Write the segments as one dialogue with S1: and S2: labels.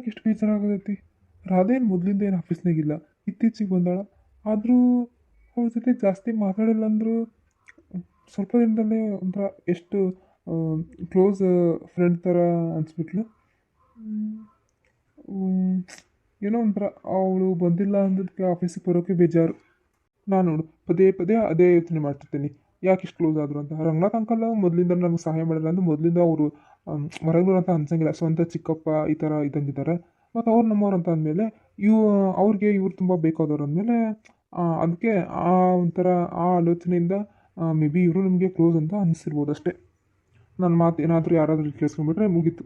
S1: ಯಾಕೆ ಇಷ್ಟು ಬೇಜಾರಾಗತೈತಿ? ರಾಧೇನು ಮೊದಲಿಂದ ಏನು ಆಫೀಸ್ನಾಗಿಲ್ಲ, ಇತ್ತೀಚೆಗೆ ಬಂದಾಳ. ಆದರೂ ಅವ್ರ ಜೊತೆ ಜಾಸ್ತಿ ಮಾತಾಡಿಲ್ಲ ಅಂದರೂ ಸ್ವಲ್ಪ ದಿನದಲ್ಲೇ ಒಂಥರ ಎಷ್ಟು ಕ್ಲೋಸ್ ಫ್ರೆಂಡ್ ಥರ ಅನಿಸ್ಬಿಟ್ಲು. ಏನೋ ಒಂಥರ ಅವಳು ಬಂದಿಲ್ಲ ಅಂದದಕ್ಕೆ ಆಫೀಸಿಗೆ ಬರೋಕ್ಕೆ ಬೇಜಾರು. ನಾನು ನೋಡು ಪದೇ ಪದೇ ಅದೇ ಯೋಚನೆ ಮಾಡ್ತಿರ್ತೀನಿ, ಯಾಕೆ ಇಷ್ಟು ಕ್ಲೋಸ್ ಆದರು ಅಂತ. ರಂಗನಾಥ್ ಅಂಕಲ್ ಮೊದಲಿಂದ ನಮಗೆ ಸಹಾಯ ಮಾಡಿಲ್ಲ ಅಂದ್ರೆ ಮೊದಲಿಂದ ಅವರು ಹೊರಗಡೆ ಅಂತ ಅನ್ಸಂಗಿಲ್ಲ, ಸ್ವಂತ ಚಿಕ್ಕಪ್ಪ ಈ ಥರ ಇದ್ದಂಗಿದ್ದಾರೆ. ಮತ್ತು ಅವ್ರು ನಮ್ಮವ್ರು ಅಂತ ಅಂದಮೇಲೆ ಅವ್ರಿಗೆ ಇವ್ರು ತುಂಬ ಬೇಕಾದವ್ರು ಅಂದಮೇಲೆ ಅದಕ್ಕೆ ಆ ಒಂಥರ ಆ ಆಲೋಚನೆಯಿಂದ ಮೇ ಬಿ ಇವರು ನಮಗೆ ಕ್ಲೋಸ್ ಅಂತ ಅನಿಸಿರ್ಬೋದು ಅಷ್ಟೇ. ನನ್ನ ಮಾತು ಏನಾದರೂ ಯಾರಾದರೂ ಕೇಳಿಸ್ಕೊಂಡ್ಬಿಟ್ರೆ ಮುಗೀತು.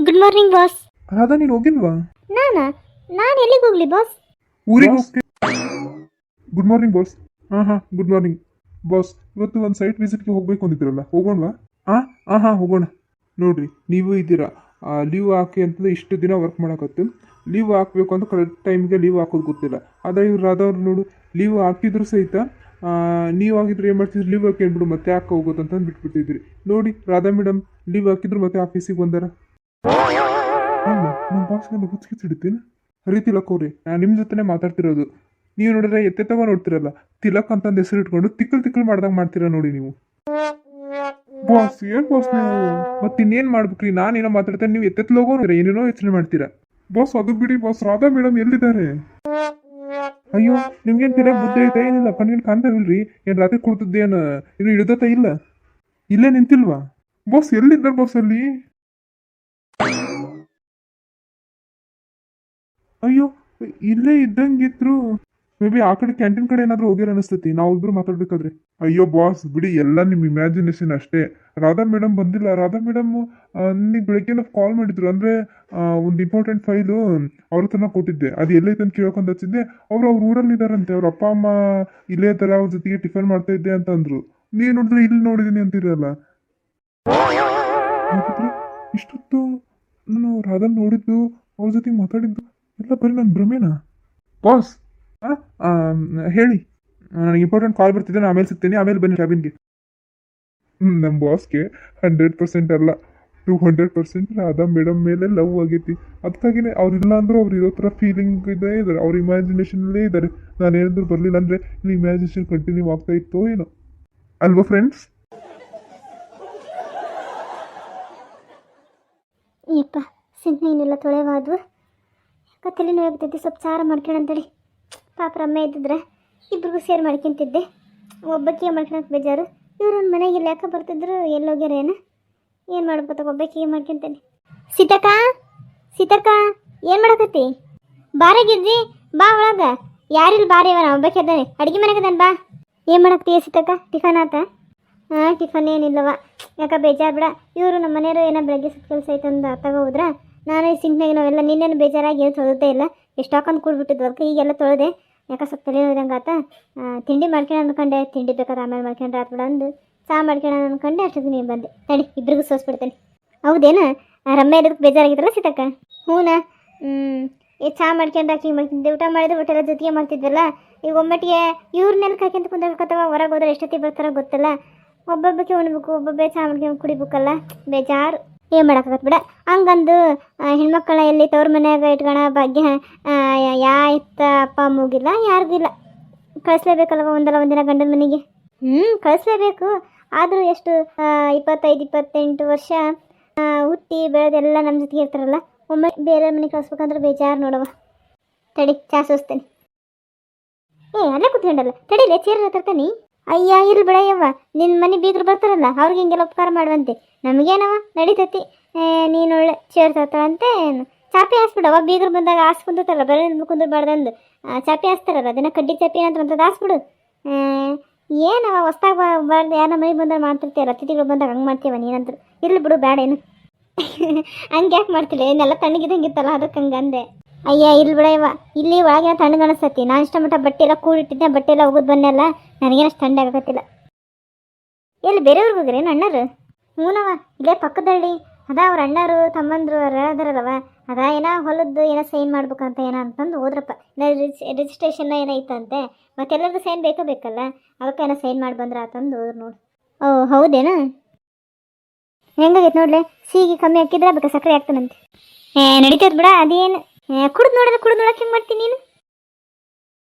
S2: Good morning boss.
S1: ರಾಧಾ ನೀನು ಹೋಗಿಲ್ವಾ?
S2: ನಾನು ಎಲ್ಲಿಗೆ ಹೋಗ್ಲಿ ಬಾಸ್?
S1: ಊರಿಗೆ ಹೋಗ್ತೀನಿ. Good morning boss. ಹಾಂ ಗುಡ್ ಮಾರ್ನಿಂಗ್ ಬಾಸ್. ಇವತ್ತು ಒಂದು ಸೈಟ್ ವಿಸಿಟ್ಗೆ ಹೋಗಬೇಕು ಅಂದಿದ್ರಲ್ಲ, ಹೋಗೋಣವಾ? ಹಾಂ ಹೋಗೋಣ. ನೋಡಿರಿ ನೀವು ಇದ್ದೀರಾ, ಲೀವ್ ಹಾಕಿ ಅಂತಂದರೆ ಇಷ್ಟು ದಿನ ವರ್ಕ್ ಮಾಡೋಕತ್ತು. ಲೀವ್ ಹಾಕಬೇಕು ಅಂತ ಕರೆಕ್ಟ್ ಟೈಮ್ಗೆ ಲೀವ್ ಹಾಕೋದು ಗೊತ್ತಿಲ್ಲ. ಆದರೆ ಇವ್ರು ರಾಧವ್ರು ನೋಡು, ಲೀವ್ ಹಾಕಿದ್ರು ಸಹಿತ ನೀವು ಆಗಿದ್ರೆ ಏನು ಮಾಡ್ತಿದ್ರಿ, ಲೀವ್ ಹಾಕಿ ಅಂದ್ಬಿಡು ಮತ್ತೆ ಯಾಕೆ ಹೋಗೋದು ಅಂತಂದು ಬಿಟ್ಬಿಟ್ಟಿದ್ರಿ. ನೋಡಿ ರಾಧಾ ಮೇಡಮ್ ಲೀವ್ ಹಾಕಿದ್ರು ಮತ್ತೆ ಆಫೀಸಿಗೆ ಬಂದಾರ. ನಮ್ಮ ಬಾಸ್ಗೆಲ್ಲ ಹುಚ್ಚಿಡ್ತೀನಿ. ಹರಿ ತಿಲಕ್ ಅವ್ರಿ, ನಾನು ನಿಮ್ಮ ಜೊತೆನೇ ಮಾತಾಡ್ತಿರೋದು. ನೀವು ನೋಡಿದ್ರೆ ಎತ್ತೆತ್ತವ ನೋಡ್ತಿರಲ್ಲ, ತಿಲಕ್ ಅಂತಂದು ಹೆಸರು ಇಟ್ಕೊಂಡು ತಿಕ್ಕಲ್ ಮಾಡ್ದಂಗೆ ಮಾಡ್ತೀರಾ ನೋಡಿ ನೀವು. ಬಾಸ್ ಏನು ಬಾಸ್ ನೀವು ಮತ್ತೆ ಇನ್ನೇನು ಮಾಡ್ಬೇಕ್ರಿ? ನಾನೇನೋ ಮಾತಾಡ್ತೇನೆ, ನೀವು ಎತ್ತೆತ್ಲೋಗೋರ ಏನೇನೋ ಯೋಚನೆ ಮಾಡ್ತೀರಾ. ಬಾಸ್ ಅದು ಬಿಡಿ ಬಾಸ್, ರಾಧಾ ಮೇಡಮ್ ಎಲ್ಲಿದ್ದಾರೆ? ಅಯ್ಯೋ ನಿಮ್ಗೇನು ತಿನ್ನ ಬುದ್ಧಿ ಐತಾ? ಏನಿಲ್ಲ, ಕಣ್ಣಿನ ಕಾಣ್ತಾವಿಲ್ರಿ? ಏನು ರಾತ್ರಿ ಕುಡ್ತದ್ದೇನು ಇನ್ನು ಹಿಡ್ದತ್ತ ಇಲ್ಲ? ಇಲ್ಲೇ ನಿಂತಿಲ್ವಾ? ಬಾಸ್ ಎಲ್ಲಿದ್ದಾರೆ ಬಾಸ್ ಅಲ್ಲಿ? ಅಯ್ಯೋ ಇಲ್ಲೇ ಇದ್ದಂಗಿದ್ರು. ಮೇ ಬಿ ಆ ಕಡೆ ಕ್ಯಾಂಟೀನ್ ಕಡೆ ಏನಾದರೂ ಹೋಗ್ಯಾರ ಅನಿಸ್ತೈತಿ, ನಾವಿಬ್ರು ಮಾತಾಡ್ಬೇಕಾದ್ರೆ. ಅಯ್ಯೋ ಬಾಸ್ ಬಿಡಿ, ಎಲ್ಲ ನಿಮ್ಮ ಇಮ್ಯಾಜಿನೇಷನ್ ಅಷ್ಟೇ. ರಾಧಾ ಮೇಡಮ್ ಬಂದಿಲ್ಲ. ರಾಧಾ ಮೇಡಮ್ ನಿಮಗೆ ಬೆಳಗ್ಗೆ ಕಾಲ್ ಮಾಡಿದ್ರು, ಅಂದರೆ ಒಂದು ಇಂಪಾರ್ಟೆಂಟ್ ಫೈಲು ಅವ್ರ ಹತ್ರನ ಕೊಟ್ಟಿದ್ದೆ, ಅದು ಎಲ್ಲೈತೆ ಅಂತ ಕೇಳ್ಕೊಂಡು ಹಚ್ಚಿದ್ದೆ. ಅವ್ರ ಊರಲ್ಲಿ ಇದ್ದಾರಂತೆ, ಅವ್ರ ಅಪ್ಪ ಅಮ್ಮ ಇಲ್ಲೇ ಇದ್ದಾರೆ, ಅವ್ರ ಜೊತೆಗೆ ಟಿಫನ್ ಮಾಡ್ತಾ ಇದ್ದೆ ಅಂತ ಅಂದ್ರು. ನೀವು ನೋಡಿದ್ರೆ ಇಲ್ಲಿ ನೋಡಿದ್ದೀನಿ ಅಂತಿರಲ್ಲ. ಹಾಗಿದ್ರೆ ಇಷ್ಟೊತ್ತು ನಾನು ರಾಧಾ ನೋಡಿದ್ದು, ಅವ್ರ ಜೊತೆಗೆ ಮಾತಾಡಿದ್ದು ಎಲ್ಲ ಬರೀ ನನ್ನ ಭ್ರಮೇನಾ? ಬಾಸ್ ಹೇಳಿ, ನನಗೆ ಇಂಪಾರ್ಟೆಂಟ್ ಕಾಲ್ ಬರ್ತಿದ್ದೆ, ನಾನು ಆಮೇಲೆ ಸಿಗ್ತೀನಿ, ಆಮೇಲೆ ಬನ್ನಿ ಕ್ಯಾಬಿನ್ಗೆ. ನಮ್ಮ ಬಾಸ್ಗೆ 100% ಅಲ್ಲ 200% ರಾಧಾ ಮೇಡಮ್ ಮೇಲೆ ಲವ್ ಆಗೈತಿ. ಅದಕ್ಕಾಗಿನೇ ಅವ್ರಿಲ್ಲ ಅಂದರೂ ಅವ್ರು ಇರೋ ಥರ ಫೀಲಿಂಗ್ ಇದ್ದೇ ಇದ್ದಾರೆ, ಅವ್ರ ಇಮ್ಯಾಜಿನೇಷನಲ್ಲೇ ಇದ್ದಾರೆ. ನಾನು ಏನಾದರೂ ಬರಲಿಲ್ಲ ಅಂದರೆ ಇಲ್ಲಿ ಇಮ್ಯಾಜಿನೇಷನ್ ಕಂಟಿನ್ಯೂ ಆಗ್ತಾ ಇತ್ತೋ ಏನೋ, ಅಲ್ವಾ ಫ್ರೆಂಡ್ಸ್?
S2: ಯಪ್ಪ ಸಿಂಹ ಏನಿಲ್ಲ ತೊಳೆವಾದ್ವು. ಯಾಕೆ ತಲೆ ನೋವಾಗ್ತೈತಿ, ಸ್ವಲ್ಪ ಚಾರ ಮಾಡ್ಕೊಳ್ಳಂತೇಳಿ. ಪಾಪ ರಮ್ಮೆ ಇದ್ದಿದ್ರೆ ಇಬ್ರಿಗೂ ಸೇರ್ ಮಾಡ್ಕೊಂತಿದ್ದೆ, ಒಬ್ಬಕ್ಕಿಗೆ ಮಾಡ್ಕೊಳಕ್ಕೆ ಬೇಜಾರು. ಇವ್ರು ಒಂದು ಮನೆಗೆ ಇಲ್ಲಿ ಯಾಕೆ ಬರ್ತಿದ್ರು, ಎಲ್ಲೋಗ್ಯಾರ ಏನು ಮಾಡ್ಬೇಕು, ಒಬ್ಬಕ್ಕಿಗೆ ಮಾಡ್ಕೊಂತೇನೆ. ಸೀತಕ್ಕ ಏನು ಮಾಡಕತ್ತಿ? ಬಾರಾಗಿದ್ದಿ ಬಾ ಒಳಗ. ಯಾರಿಲ್ಲ ಬಾರಿ, ಇವನ ಒಬ್ಬಕ್ಕೆ ಅದಾನೆ, ಅಡುಗೆ ಮನೆಗದಾನೆ ಬಾ. ಏನು ಮಾಡಕ್ತೀಯ ಸೀತಕ್ಕ? ಟಿಫನ್ ಆತ? ಟಿಫನ್ ಏನಿಲ್ಲವ, ಯಾಕೆ ಬೇಜಾರು ಬಿಡ. ಇವರು ನಮ್ಮ ಮನೆಯವರು ಏನೋ ಬೆಳಗ್ಗೆ ಸ್ವಲ್ಪ ಕೆಲಸ ಐತಂದು ತಗೋದ್ರಾ. ನಾನು ಈ ಸಿಂಕ್ನಾಗ ನಾವೆಲ್ಲ ನಿನ್ನೇನು ಬೇಜಾರಾಗಿ ಏನು ತೊಳೆದೇ ಇಲ್ಲ, ಎಷ್ಟು ಹಾಕೊಂಡು ಕೂಡ್ಬಿಟ್ಟಿದ್ವು. ಅದಕ್ಕೆ ಈಗೆಲ್ಲ ತೊಳೆದೆ, ಯಾಕೆ ಸ್ವಲ್ಪ ತಲೆ ನೋಯ್ದಂಗೆ ಆತ. ತಿಂಡಿ ಮಾಡ್ಕೊಂಡು ಅಂದ್ಕೊಂಡೆ, ತಿಂಡಿ ಬೇಕಾದ್ರೆ ಆಮೇಲೆ ಮಾಡ್ಕೊಂಡ್ರೆ ಆತ್ಬಿಡ ಅಂದು ಚಹಾ ಮಾಡ್ಕೊಂಡು ಅಂದ್ಕೊಂಡೆ. ಅಷ್ಟೊತ್ತಿಗೆ ನೀವು ಬಂದೆ, ನಡಿ ಇಬ್ರಿಗೂ ಸೋಸ್ಬಿಡ್ತೇನೆ. ಹೌದೇನ? ರಮ್ಮೆ ಇರೋದಕ್ಕೆ ಬೇಜಾರಾಗಿದ್ರಲ್ಲ ಸೀತಕ್ಕ? ಹ್ಞೂನಾ. ಚಹಾ ಮಾಡ್ಕೊಂಡು ಹಾಕಿ ಮಾಡ್ತಿದ್ದೆ, ಊಟ ಮಾಡಿದ್ರೆ ಊಟ ಎಲ್ಲ ಜೊತೆಗೆ ಮಾಡ್ತಿದ್ವಲ್ಲ. ಈಗ ಒಮ್ಮಟ್ಟಿಗೆ ಇವ್ರನ್ನೆಲ್ಲ ಕಾಯ್ಕೊಂತ ಕುಂದಿರ್ಬೇಕತ್ತವ, ಹೊರಗೆ ಹೋದ್ರೆ ಎಷ್ಟೊತ್ತಿಗೆ ಬರ್ತಾರೋ ಗೊತ್ತಿಲ್ಲ. ಒಬ್ಬೊಬ್ಬಕ್ಕೆ ಉಣ್ಬೇಕು, ಒಬ್ಬೊಬ್ಬೇ ಚಹಾ ಮಾಡ್ಕೊಂಡು ಕುಡಿಬೇಕಲ್ಲ, ಬೇಜಾರು. ಏನು ಮಾಡೋಕ್ಕಾಗತ್ತೆ ಬಿಡ. ಹಂಗಂದು ಹೆಣ್ಮಕ್ಳ ಎಲ್ಲಿ ತವ್ರ ಮನ್ಯಾಗ ಇಟ್ಕೋಣ ಭಾಗ್ಯ ಎತ್ತ ಅಪ್ಪ ಅಮ್ಮಗಿಲ್ಲ, ಯಾರಿಗೂ ಇಲ್ಲ. ಕಳಿಸ್ಲೇಬೇಕಲ್ವ ಒಂದಲ್ಲ ಒಂದಿನ ಗಂಡನ ಮನೆಗೆ. ಕಳಿಸ್ಲೇಬೇಕು. ಆದರೂ ಎಷ್ಟು 25-28 ವರ್ಷ ಹುಟ್ಟಿ ಬೆಳೆದೆಲ್ಲ ನಮ್ಮ ಜೊತೆಗೆ ಇರ್ತಾರಲ್ಲ, ಒಮ್ಮೆ ಬೇರೆ ಮನೆಗೆ ಕಳಿಸ್ಬೇಕಂದ್ರೆ ಬೇಜಾರು ನೋಡವ. ತಡಿ ಚಾ ಸೋಸ್ತೀನಿ. ಅಲ್ಲೇ ಕೂತ್ಕೊಂಡಲ್ಲ, ತಡಿಲೇ ಚೇರ್ ತರ್ತಾನೆ. ಅಯ್ಯ ಇರ್ಲಿ ಬಿಡಯ್ಯವ್ವ, ನಿನ್ನ ಮನೆ ಬೀಗರು ಬರ್ತಾರಲ್ಲ ಅವ್ರಿಗೆ ಹಿಂಗೆಲ್ಲ ಉಪಕಾರ ಮಾಡುವಂತೆ. ನಮಗೇನವ ನಡೀತೈತಿ, ನೀನು ಒಳ್ಳೆ ಚೇರ್ ತರ್ತಾಳಂತೆ. ಚಾಪಿ ಹಾಸ್ಬಿಡವ, ಬೀಗರು ಬಂದಾಗ ಹಾಸ್ಕೊಂತಾರಲ್ಲ, ಬರೀ ಕುಂದ್ರಬಾರ್ದಂದು ಚಾಪಿ ಹಾಸ್ತಾರಲ್ಲ, ಅದನ್ನು ಕಡ್ಡಿ ಚಾಪಿ ಏನಂತ ಅಂತದ್ದು ಹಾಸ್ಬಿಡು. ಏನವ ಹೊಸ್ದಾಗ ಬಾರ್ದು ಯಾರನ್ನ ಮನೆಗೆ ಬಂದಾಗ ಮಾಡ್ತಿರ್ತೀಯಲ್ಲ, ಅತಿಥಿಗಳು ಬಂದಾಗ ಹಂಗೆ ಮಾಡ್ತೀವ ನೀನಂತರು. ಇರ್ಲಿ ಬಿಡು ಬೇಡ ಏನು ಹಂಗೆ ಯಾಕೆ ಮಾಡ್ತಿಲ್ಲ, ಏನೆಲ್ಲ ತಣ್ಣಗಿದ್ದಂಗಿತ್ತಲ್ಲ ಅದಕ್ಕೆ ಹಂಗೆ ಅಂದೆ. ಅಯ್ಯ ಇರ್ಲಿ ಬಿಡಯ್ಯವ, ಇಲ್ಲಿ ಒಳಗಿನ ತಣ್ಣಗೆ ಅನಿಸ್ತತಿ. ನಾನು ಇಷ್ಟ ಮಟ್ಟ ಬಟ್ಟೆ ಎಲ್ಲ ಕೂಡಿಟ್ಟಿದ್ದೆ, ಬಟ್ಟೆ ಎಲ್ಲ ಹೋಗೋದು ಬನ್ನೆಲ್ಲ, ನನಗೇನಷ್ಟು ಥಂಡಿ ಆಗತ್ತಿಲ್ಲ. ಎಲ್ಲಿ ಬೇರೆಯವ್ರಿಗೆ ಹೋಗ್ರಿ ಏನು ಅಣ್ಣರು? ಹ್ಞೂನವ, ಇಲ್ಲೇ ಪಕ್ಕದಳ್ಳಿ ಅದ ಅವ್ರ ಅಣ್ಣರು ತಮ್ಮಂದ್ರು ಅದರಲ್ಲವ, ಅದ ಏನೋ ಹೊಲದ್ದು ಏನೋ ಸೈನ್ ಮಾಡ್ಬೇಕಂತ ಏನೋ ಅಂತಂದು ಹೋದ್ರಪ್ಪ. ರಿಜಿಸ್ಟ್ರೇಷನ್ ಏನೈತಂತೆ, ಮತ್ತೆಲ್ಲರಿಗೂ ಸೈನ್ ಬೇಕಲ್ಲ, ಅದಕ್ಕೆ ಏನೋ ಸೈನ್ ಮಾಡಿ ಬಂದ್ರೆ ಆತಂದು ಹೋದ್ರು ನೋಡು. ಓ ಹೌದೇನಾ? ಹೆಂಗಾಗೈತೆ ನೋಡ್ಲೆ, ಸಿಹಿ ಕಮ್ಮಿ ಹಾಕಿದ್ರೆ ಬೇಕಾ ಸಕ್ಕರೆ ಹಾಕ್ತಾನಂತೆ. ನಡೀತದ ಬಿಡ, ಅದೇನು ಕುಡ್ದು ನೋಡಕ್ಕೆ ಹೆಂಗೆ ಮಾಡ್ತೀನಿ ನೀನು?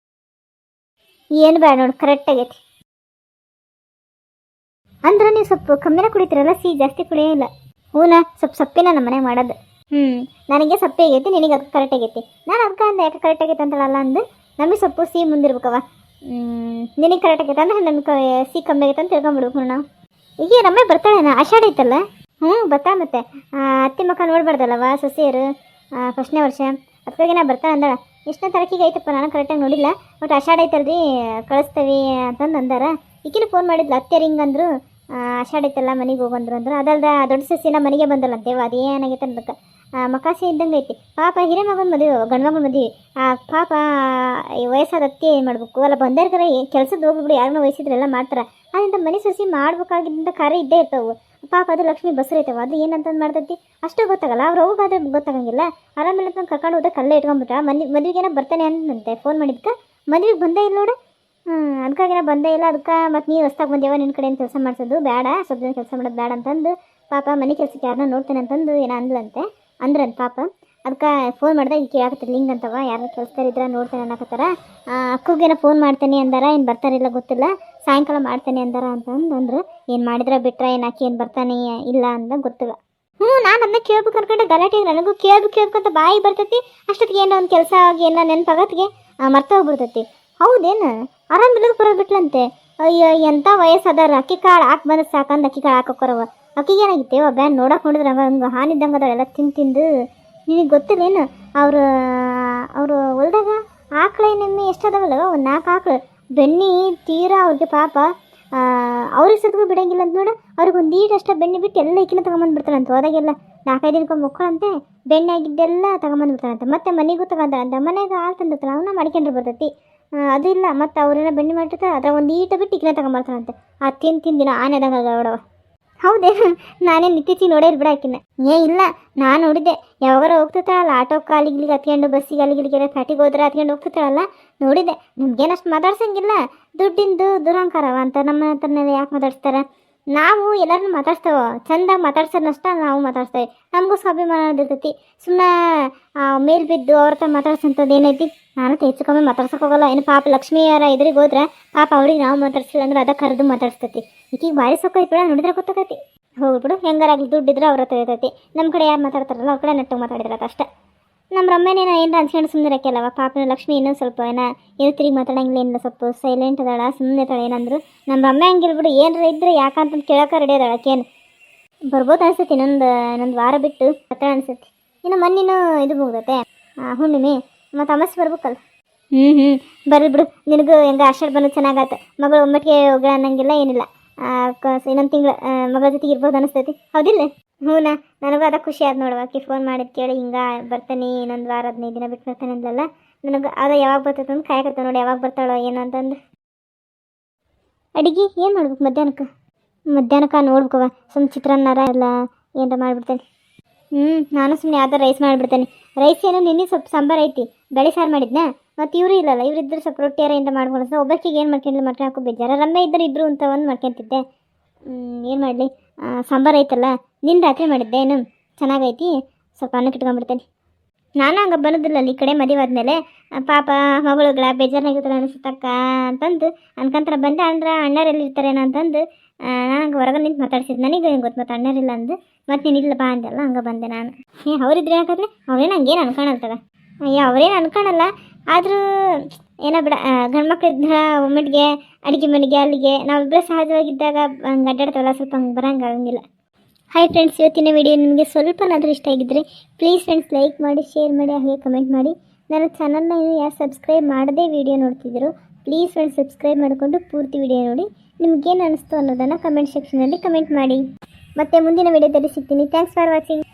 S2: ಏನು ಬೇಡ ನೋಡು, ಕರೆಕ್ಟ್ ಆಗೈತಿ. ಅಂದ್ರೆ ನೀವು ಸ್ವಲ್ಪ ಕಮ್ಮಿನ ಕುಡಿತೀರಲ್ಲ, ಸಿಹಿ ಜಾಸ್ತಿ ಕುಡಿಯೋಲ್ಲ. ಹೂನಾ, ಸ್ವಲ್ಪ ಸಪ್ಪಿನ ನಮ್ಮ ಮನೆಗೆ ಮಾಡೋದು. ನನಗೆ ಸಪ್ಪೆ ಆಗೈತಿ, ನಿನಗೆ ಅದು ಕರೆಕ್ಟ್ ಆಗೈತಿ. ನಾನು ಅದಕ್ಕೆ ಅಂದೆ ಯಾಕೆ ಕರೆಕ್ಟ್ ಆಗೈತೆ ಅಂತಳಲ್ಲ ಅಂದು. ನಮಗೆ ಸ್ವಲ್ಪ ಸಿಹಿ ಮುಂದಿರ್ಬೇಕವ. ನಿನಗೆ ಕರೆಕ್ಟ್ ಆಗೈತೆ ಅಂದ್ರೆ ನಮಗೆ ಸಿಹಿ ಕಮ್ಮಿ ಆಗೈತೆ ಅಂತ ತಿಳ್ಕೊಂಬಿಡ್ಬೇಕು ನಾವು. ಈಗ ರಮ್ಮೆ ಬರ್ತಾಳೇನ? ಆಷಾಢ ಐತಲ್ಲ. ಬರ್ತಾಳೆ. ಮತ್ತೆ ಅತ್ತಿ ಮಕ್ಕ ನೋಡ್ಬಾರ್ದಲ್ಲವ ಸೊಸೆಯರು, ಫಸ್ಟ್ನೇ ವರ್ಷ. ಅದಕ್ಕಾಗಿ ನಾ ಬರ್ತಾಳೆ ಅಂದಾಳ. ಎಷ್ಟನೇ ತಾರೀಕಿಗೆ ಐತಪ್ಪ, ನಾನು ಕರೆಕ್ಟಾಗಿ ನೋಡಿಲ್ಲ. ಬಟ್ ಆಷಾಢ ಐತಲ್ರಿ, ಕಳಿಸ್ತೀವಿ ಅಂತಂದು ಅಂದಾರ. ಈಗಿನ ಫೋನ್ ಮಾಡಿದ್ಲು ಅತ್ತೆಯರು ಹಿಂಗಂದ್ರು, ಆಷಾಢ ಐತಲ್ಲ ಮನೆಗೆ ಹೋಗಂದ್ರು ಅಂದ್ರು. ಅದಲ್ದ ದೊಡ್ಡ ಸಸಿನ ಮನೆಗೆ ಬಂದಲ್ಲಂತೇವ, ಅದೇನಾಗೈತೆ ಅನ್ಬೇಕು. ಮಕಾಸಿ ಇದ್ದಂಗೆ ಐತಿ ಪಾಪ. ಹಿರೇ ಮಗನ ಮದುವೆ, ಗಂಡು ಮಗನ ಮದುವೆ. ಪಾಪ ವಯಸ್ಸಾದ ಅತ್ತಿ ಏನು ಮಾಡಬೇಕು ಅಲ್ಲ, ಬಂದರ್ಕರ ಕೆಲ್ಸದ ಹೋಗ್ಬಿಡು, ಯಾರನ್ನ ವಯಸ್ಸಿದ್ರೆಲ್ಲ ಮಾಡ್ತಾರೆ. ಅದರಿಂದ ಮನೆ ಸಸಿ ಮಾಡ್ಬೇಕಾಗಿದ್ದ ಕಾರ್ಯ ಇದ್ದೇ ಇರ್ತಾವೆ. ಪಾಪ ಅದು ಲಕ್ಷ್ಮಿ ಬಸ್ರು ಐತವ, ಅದು ಏನಂತಂದು ಮಾಡ್ತೈತಿ ಅಷ್ಟು ಗೊತ್ತಾಗಲ್ಲ. ಅವ್ರು ಹೋಗಾದ್ರೆ ಗೊತ್ತಾಗಂಗಿಲ್ಲ. ಆರಾಮಿಲ್ಲ ಅಂತ ಕರ್ಕೊಂಡು ಹೋದಾಗ ಕಲ್ಲೇ ಇಟ್ಕೊಂಡ್ಬಿಟ್ರ. ಮದುವೆಗೇನೋ ಬರ್ತಾನೆ ಅಂದಂತೆ, ಫೋನ್ ಮಾಡಿದ್ಕೆ ಮದುವೆಗೆ ಬಂದೇ ಇಲ್ಲ ನೋಡು. ಅದಕ್ಕಾಗಿನ ಬಂದೇ ಇಲ್ಲ. ಅದಕ್ಕೆ ಮತ್ತು ನೀವು ಹೊಸ್ದಾಗಿ ಬಂದೇವ, ನಿನ್ನ ಕಡೆ ಏನು ಕೆಲಸ ಮಾಡಿಸೋದು ಬೇಡ, ಸ್ವಲ್ಪ ದಿನ ಕೆಲಸ ಮಾಡೋದು ಬೇಡ ಅಂತಂದು ಪಾಪ ಮನೆ ಕೆಲಸಕ್ಕೆ ಯಾರನ್ನ ನೋಡ್ತೇನೆ ಅಂತಂದು ಏನೋ ಅಂದ್ರಂತೆ ಪಾಪ. ಅದಕ್ಕೆ ಫೋನ್ ಮಾಡಿದಾಗ ಈಗ ಕೇಳಾಕತ್ತಿಲ್ಲ ಲಿಂಗ್ ಅಂತವ, ಯಾರು ಕೆಲಸದಾರಿದ್ರೆ ನೋಡ್ತೇನೆ ಅನ್ನಕತ್ತಾರ. ಅಕ್ಕಗೇನೋ ಫೋನ್ ಮಾಡ್ತೇನೆ ಅಂದಾರ, ಏನು ಬರ್ತಾರಿಲ್ಲ ಗೊತ್ತಿಲ್ಲ, ಸಾಯಂಕಾಲ ಮಾಡ್ತೇನೆ ಅಂದಾರ ಅಂತಂದ್ರೆ ಏನು ಮಾಡಿದ್ರೆ ಬಿಟ್ರೆ ಏನು ಹಾಕಿ ಏನು ಬರ್ತಾನೆ ಇಲ್ಲ ಅಂತ ಗೊತ್ತಿಲ್ಲ. ನಾನು ಅದನ್ನ ಕೇಳ್ಬೇಕು ಅನ್ಕೊಂಡೆ, ಗಲಾಟೆಗೆ ನನಗೂ ಕೇಳ್ಬೇಕಂತ ಬಾಯಿ ಬರ್ತೈತಿ. ಅಷ್ಟೊತ್ತಿಗೆ ಏನೋ ಒಂದು ಕೆಲಸ ಆಗಿ ಏನೋ ನೆನಪಾಗತ್ತಿಗೆ ಮರ್ತ ಹೋಗ್ಬಿಡ್ತೈತಿ. ಹೌದೇನು ಆರಾಮಿಲ್ಲದ ಬರೋದು ಬಿಟ್ಲಂತೆ. ಅಯ್ಯೋ ಎಂಥ ವಯಸ್ಸದಾರ, ಅಕ್ಕಿ ಕಾಳು ಹಾಕಿ ಬಂದ್ರೆ ಸಾಕಂದು ಅಕ್ಕಿ ಕಾಳು ಹಾಕೋರವ. ಅಕ್ಕಿಗೆ ಏನಾಗಿತ್ತೇವ ಬ್ಯಾನ್ ನೋಡಕ್ಕೆ ನೋಡಿದ್ರೆ ಹಂಗೆ ಹಾನಿದ್ದಂಗೆ ಅದಾಳೆಲ್ಲ ತಿಂದು. ನಿನಗೆ ಗೊತ್ತಿಲ್ಲೇನು ಅವರು ಹೊಲ್ದಾಗ ಆಕಳ ನೆಮ್ಮಿ ಎಷ್ಟದಾವಲ್ಲ, ಒಂದು 4 ಆಕಳು. ಬೆಣ್ಣೆ ತೀರಾ ಅವ್ರಿಗೆ ಪಾಪ, ಅವ್ರಿಗೆ ಸತ್ಗೂ ಬಿಡಂಗಿಲ್ಲ ಅಂತ ನೋಡು. ಅವ್ರಿಗೆ ಒಂದು ಈಟಷ್ಟ ಬೆಣ್ಣೆ ಬಿಟ್ಟು ಎಲ್ಲ ಇಕ್ಕಿನ ತೊಗೊಂಬಂದ್ಬಿಡ್ತಾರಂತೆ. ಹೋದಾಗೆಲ್ಲ 4-5 ದಿನಕ್ಕೊಮ್ಮೆ ಮಕ್ಕಳಂತೆ ಬೆಣ್ಣೆ ಆಗಿದ್ದೆಲ್ಲ ತೊಗೊಂಬಂದ್ಬಿಡ್ತಾರಂತೆ. ಮತ್ತೆ ಮನೆಗೂ ತಗೊಂತಾರಂತೆ. ಮನೆಗೆ ಹಾಲು ತಂದಿರ್ತಾಳೆ, ಅವನ್ನ ಮಾಡ್ಕೊಂಡ್ರೆ ಬರ್ತೈತಿ. ಅದು ಇಲ್ಲ, ಮತ್ತು ಅವ್ರೇನೋ ಬೆಣ್ಣೆ ಮಾಡಿರ್ತಾರೆ, ಅದ್ರ ಒಂದು ಈಟ ಬಿಟ್ಟು ಇಕ್ಕಿನ ತೊಗೊಂಬರ್ತಾರಂತೆ. ಆ ತಿಂದಿನ ಆನೆದಂಗೆ ನೋಡವ. ಹೌದೇನು? ನಾನೇನು ಇತ್ತೀಚಿಗೆ ನೋಡೇ ಬಿಡ ಆಕಿನ. ಇಲ್ಲ, ನಾನು ನೋಡಿದ್ದೆ. ಯಾವಾಗಾರ ಹೋಗ್ತಿರ್ತಾಳಲ್ಲ ಆಟೋ ಕಾಲಿಗಿಲಿಗೆ ಹತ್ಕೊಂಡು, ಬಸ್ಸಿಗೆ ಅಲ್ಲಿಗಿಲಿಗೆ ಫ್ಯಾಟಿಗೆ ಹೋದ್ರೆ ಹತ್ಕೊಂಡು ಹೋಗ್ತಿರ್ತಾಳಲ್ಲ, ನೋಡಿದ್ದೆ. ನಮಗೇನಷ್ಟು ಮಾತಾಡ್ಸಂಗಿಲ್ಲ, ದುಡ್ಡಿಂದು ದುರಹಂಕಾರವ ಅಂತ ನಮ್ಮ ಹತ್ರನೆಲ್ಲ ಯಾಕೆ ಮಾತಾಡ್ಸ್ತಾರೆ? ನಾವು ಎಲ್ಲರನ್ನೂ ಮಾತಾಡ್ಸ್ತೇವೆ, ಚೆಂದಾಗಿ ಮಾತಾಡ್ಸೋದನ್ನಷ್ಟ ನಾವು ಮಾತಾಡ್ಸ್ತೇವೆ. ನಮಗೂ ಸ್ವಾಭಿಮಾನ ಇರ್ತೈತಿ. ಸುಮ್ಮನೆ ಮೇಲ್ ಬಿದ್ದು ಅವ್ರ ಹತ್ರ ಮಾತಾಡ್ಸೋಂಥದ್ದು ಏನೈತಿ? ನಾನು ಹೆಚ್ಚು ಕಮ್ಮಿ ಮಾತಾಡ್ಸೋಕೆ ಹೋಗಲ್ಲ. ಏನು ಪಾಪ ಲಕ್ಷ್ಮಿಯರ ಎದುರಿಗೆ ಹೋದ್ರೆ ಪಾಪ ಅವ್ರಿಗೆ ನಾವು ಮಾತಾಡ್ಸಿಲ್ಲ ಅಂದ್ರೆ ಅದಕ್ಕೆ ಕರೆದು ಮಾತಾಡ್ಸ್ತೈತಿ. ಈಗೀಗ ಭಾರಿ ಸೊಕ್ಕೈತಿ ಬಿಡ, ನೋಡಿದ್ರೆ ಗೊತ್ತಾಗೈತಿ. ಹೋಗ್ಬಿಡು, ಹೆಂಗಾರಾಗಲಿ ದುಡ್ಡಿದ್ರೆ ಅವ್ರ ಹತ್ರ ಇರ್ತೈತಿ. ನಮ್ಮ ಕಡೆ ಯಾರು ಮಾತಾಡ್ತಾರಲ್ಲ ಅವ್ರ ಕಡೆ ನೆಟ್ಟಗೆ ಮಾತಾಡಿದ್ರತ್ತ ಅಷ್ಟೇ. ನಮ್ಮ ರಮ್ಮೇನೇನೋ ಏನು ಅನ್ಸ್ಕೊಂಡು ಸುಮ್ಮನೆ ಇರೋಕ್ಕೆಲ್ಲವ. ಪಾಪ ಲಕ್ಷ್ಮಿ ಇನ್ನೂ ಸ್ವಲ್ಪ ಏನು ತಿರುಗಿ ಮಾತಾಡಂಗಿಲ್ಲ, ಏನಿಲ್ಲ, ಸ್ವಲ್ಪ ಸೈಲೆಂಟ್ ಅದಾಳ, ಸುಮ್ಮನೆ ಇದ್ದಾಳೆ. ಏನಂದ್ರು ನಮ್ಮ ರಮ್ಮೆ ಹಂಗಿಲ್ಬಿಡು, ಏನಾರ ಇದ್ರೆ ಯಾಕಂತಂದು ಕೇಳೋಕೆ ರೆಡಿ ಅದಾಳ. ಆಕೇನು ಬರ್ಬೋದು ಅನ್ಸತಿ, ಇನ್ನೊಂದು ವಾರ ಬಿಟ್ಟು ಹತ್ರ ಅನ್ಸತಿ. ಇನ್ನು ಮೊನ್ನಿನೂ ಇದು ಮುಗ್ದತೆ ಹುಣ್ಣಿಮೆ, ಮತ್ತು ಅಮಾಸೆ ಬರ್ಬೇಕಲ್ಲ. ಬರ್ರಿ ಬಿಡು, ನಿನಗೂ ಹೆಂಗೆ ಆಷಾಢ ಬಂದು ಚೆನ್ನಾಗತ್ತೆ. ಮಗಳು ಒಮ್ಮಟ್ಟಿಗೆ ಹೋಗೋಣ ಅನ್ನಂಗಿಲ್ಲ, ಏನಿಲ್ಲ. ಇನ್ನೊಂದು ತಿಂಗಳು ಮಗಳ ಜೊತೆಗೆ ಇರ್ಬೋದು ಅನಿಸ್ತೈತಿ, ಹೌದಿಲ್ಲ? ಹೂನಾ, ನನಗೂ ಅದ ಖುಷಿ ಆಯ್ತು ನೋಡುವ. ಆಕಿ ಫೋನ್ ಮಾಡಿದ್ದು ಕೇಳಿ ಹಿಂಗೆ ಬರ್ತಾನೆ, ಇನ್ನೊಂದು ವಾರ 15 ದಿನ ಬಿಟ್ಟು ಬರ್ತಾನೆ ಅಂದ್ಲಲ್ಲ. ನನಗೆ ಅದ ಯಾವಾಗ ಬರ್ತೈತೆ ಅಂತ ಕಾಯಕತ್ತ ನೋಡಿ, ಯಾವಾಗ ಬರ್ತಾಳೋ ಏನು ಅಂತಂದು. ಅಡುಗೆ ಏನು ಮಾಡ್ಬೇಕು ಮಧ್ಯಾಹ್ನಕ್ಕೆ ನೋಡ್ಬೇಕವ. ಸುಮ್ಮನೆ ಚಿತ್ರಾನ್ನಾರ ಎಲ್ಲ ಏನಾರ ಮಾಡಿಬಿಡ್ತೇನೆ. ನಾನು ಸುಮ್ಮನೆ ಯಾವ್ದಾರು ರೈಸ್ ಮಾಡಿಬಿಡ್ತೇನೆ. ರೈಸ್ ಏನೋ ನಿನ್ನೆ ಸ್ವಲ್ಪ ಸಾಂಬಾರು ಐತಿ, ಬೇಳೆ ಸಾರು ಮಾಡಿದ್ನಾ. ಮತ್ತು ಇವರು ಇಲ್ಲಲ್ಲ, ಇವ್ರಿದ್ರೆ ಸ್ವಲ್ಪ ರೊಟ್ಟಿಯಾರ ಏನಾರ ಮಾಡ್ಕೊಂಡು ಒಬ್ಬಕ್ಕಿಗೆ ಏನು ಮಾಡ್ಕೊಂಡು ಹಾಕೋ ಬೇಜಾರ. ರಮ್ಮೆ ಇದ್ದರೆ ಇಬ್ಬರು ಅಂತ ಒಂದು ಮಾಡ್ಕೊತಿದ್ದೆ. ಏನು ಮಾಡಲಿ, ಸಾಂಬಾರು ಐತಲ್ಲ, ನಿನ್ನ ರಾತ್ರಿ ಮಾಡಿದ್ದೆ, ಏನು ಚೆನ್ನಾಗೈತಿ. ಸ್ವಲ್ಪ ಅನ್ನಕ್ಕೆ ಇಟ್ಕೊಂಡ್ಬಿಡ್ತೇನೆ. ನಾನು ಹಂಗೆ ಬರೋದಿಲ್ಲ ಅಲ್ಲಿ, ಈ ಕಡೆ ಮದುವೆ ಆದಮೇಲೆ ಪಾಪ ಮಗಳುಗಳ ಬೇಜಾರಾಗಿರ್ತಾರೆ ಅನಿಸುತ್ತಕ್ಕ ಅಂತಂದು ಅನ್ಕೊಂತಾರೆ. ಬಂದೆ ಅಂದ್ರೆ ಅಣ್ಣರೆಲ್ಲಿ ಇರ್ತಾರೇನೋ ಅಂತಂದು ನಾನು ಹಂಗೆ ಹೊರಗೆ ನಿಂತು ಮಾತಾಡ್ಸಿದ್ದು. ನನಗೆ ಹೆಂಗೆ ಗೊತ್ತು ಮತ್ತು ಅಣ್ಣರಿಲ್ಲ ಅಂದು. ಮತ್ತು ನೀನಿಲ್ಲ ಬಾ ಅಂದೆಲ್ಲ, ಹಂಗೆ ಬಂದೆ ನಾನು. ಅವರಿದ್ರೆ ಯಾಕಂದರೆ ಅವ್ರೇನು ಹಂಗೇನು ಅನ್ಕೊಳಲ್ತದ. ಅಯ್ಯೋ ಅವ್ರೇನು ಅನ್ಕೊಳಲ್ಲ, ಆದರೂ ಏನೋ ಬಿಡ. ಗಂಡು ಮಕ್ಳು ಇದ್ರೆ ಒಮ್ಮೆಟ್ಗೆ ಅಡುಗೆ ಮನೆಗೆ ಅಲ್ಲಿಗೆ ನಾವಿಬ್ಬರೇ ಸಹಜವಾಗಿದ್ದಾಗ ಹಂಗೆ ಅಡ್ಡಾಡ್ತಾವಲ್ಲ, ಸ್ವಲ್ಪ ಹಂಗೆ ಬರೋಂಗೆ ಆಗಂಗಿಲ್ಲ. ಹಾಯ್ ಫ್ರೆಂಡ್ಸ್, ಇವತ್ತಿನ ವಿಡಿಯೋ ನಿಮಗೆ ಸ್ವಲ್ಪನಾದರೂ ಇಷ್ಟ ಆಗಿದ್ದರೆ ಪ್ಲೀಸ್ ಫ್ರೆಂಡ್ಸ್ ಲೈಕ್ ಮಾಡಿ, ಶೇರ್ ಮಾಡಿ, ಹಾಗೆ ಕಮೆಂಟ್ ಮಾಡಿ. ನನ್ನ ಚಾನಲ್ನ ಇನ್ನೂ ಯಾರು ಸಬ್ಸ್ಕ್ರೈಬ್ ಮಾಡದೇ ವಿಡಿಯೋ ನೋಡ್ತಿದ್ರು ಪ್ಲೀಸ್ ಫ್ರೆಂಡ್ಸ್ ಸಬ್ಸ್ಕ್ರೈಬ್ ಮಾಡಿಕೊಂಡು ಪೂರ್ತಿ ವಿಡಿಯೋ ನೋಡಿ. ನಿಮಗೇನು ಅನ್ನಿಸ್ತು ಅನ್ನೋದನ್ನು ಕಮೆಂಟ್ ಸೆಕ್ಷನಲ್ಲಿ ಕಮೆಂಟ್ ಮಾಡಿ. ಮತ್ತೆ ಮುಂದಿನ ವಿಡಿಯೋದಲ್ಲಿ ಸಿಗ್ತೀನಿ. Thanks for watching.